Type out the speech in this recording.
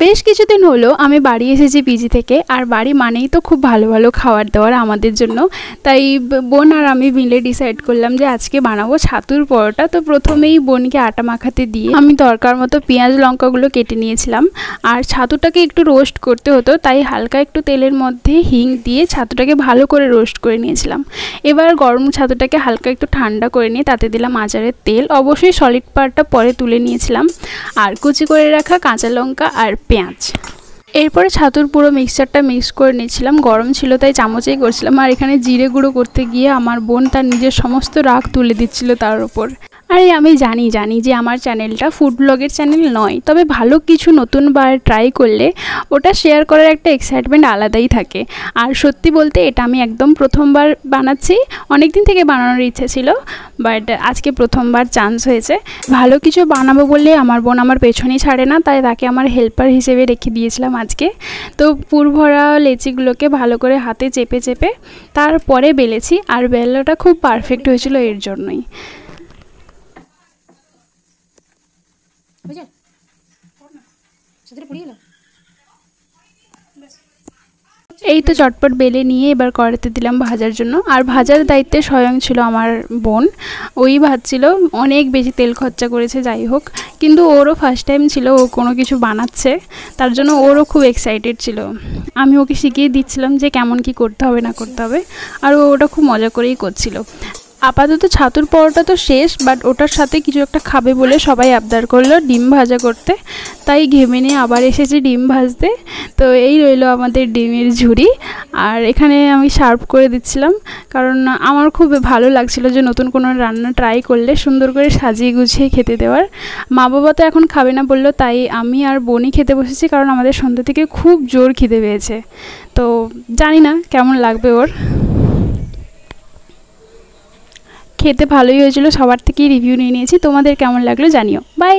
বেশ কিছুদিন হলো আমি বাড়ি এসেছি পিজি থেকে। আর বাড়ি মানেই তো খুব ভালো ভালো খাবার দাবার আমাদের জন্য। তাই বোন আর আমি মিলে ডিসাইড করলাম যে আজকে বানাবো ছাতুর পরোটা। তো প্রথমেই বোনকে আটা মাখাতে দিয়ে আমি দরকার মতো পেঁয়াজ লঙ্কাগুলো কেটে নিয়েছিলাম। আর ছাতুটাকে একটু রোস্ট করতে হতো, তাই হালকা একটু তেলের মধ্যে হিং দিয়ে ছাতুটাকে ভালো করে রোস্ট করে নিয়েছিলাম। এবার গরম ছাতুটাকে হালকা একটু ঠান্ডা করে নিয়ে তাতে দিলাম আচারের তেল। অবশ্যই সলিড পার্টটা পরে তুলে নিয়েছিলাম। আর কুচি করে রাখা কাঁচা লঙ্কা আর পেঁয়াজ। এরপরে ছাতুর পুরো মিক্সচারটা মিক্স করে নিয়েছিলাম। গরম ছিল তাই চামচেই করছিলাম। আর এখানে জিরে গুঁড়ো করতে গিয়ে আমার বোন তার নিজের সমস্ত রাগ তুলে দিচ্ছিল তার উপর। আরে আমি জানি যে আমার চ্যানেলটা ফুড ব্লগের চ্যানেল নয়, তবে ভালো কিছু নতুনবার ট্রাই করলে ওটা শেয়ার করার একটা এক্সাইটমেন্ট আলাদাই থাকে। আর সত্যি বলতে এটা আমি একদম প্রথমবার বানাচ্ছি। অনেক দিন থেকে বানানোর ইচ্ছে ছিল, বাট আজকে প্রথমবার চান্স হয়েছে। ভালো কিছু বানাবো বলে আমার বোন আমার পেছনেই ছাড়ে না, তাই তাকে আমার হেল্পার হিসেবে রেখে দিয়েছিলাম আজকে। তো পুরভরা লেচিগুলোকে ভালো করে হাতে চেপে চেপে তারপরে বেলেছি। আর বেলাটা খুব পারফেক্ট হয়েছিল এর জন্যই। এই তো চটপট বেলে নিয়ে এবার কড়াইতে দিলাম ভাজার জন্য। আর ভাজার দায়িত্বে স্বয়ং ছিল আমার বোন। ওই ভাজছিল, অনেক বেশি তেল খরচা করেছে। যাই হোক, কিন্তু ওরও ফার্স্ট টাইম ছিল, ও কোনো কিছু বানাচ্ছে, তার জন্য ওরও খুব এক্সাইটেড ছিল। আমি ওকে শিখিয়ে দিচ্ছিলাম যে কেমন কি করতে হবে না করতে হবে, আর ও ওটা খুব মজা করেই করছিল। আপাতত ছাতুর পরোটা তো শেষ, বাট ওটার সাথে কিছু একটা খাবে বলে সবাই আবদার করলো ডিম ভাজা করতে। তাই ঘেমে নিয়ে আবার এসেছি ডিম ভাজতে। তো এই রইলো আমাদের ডিমের ঝুড়ি। আর এখানে আমি সার্ভ করে দিচ্ছিলাম, কারণ আমার খুব ভালো লাগছিল যে নতুন কোনো রান্না ট্রাই করলে সুন্দর করে সাজিয়ে গুছিয়ে খেতে দেওয়ার। মা বাবা তো এখন খাবে না বললো, তাই আমি আর বোনই খেতে বসেছি, কারণ আমাদের সন্ধ্যা থেকে খুব জোর খিদে পেয়েছে। তো জানি না কেমন লাগবে ওর। খেতে ভালোই হয়েছিল, সবার থেকেই রিভিউ নিয়ে নিয়েছি। তোমাদের কেমন লাগলো জানিও। বাই।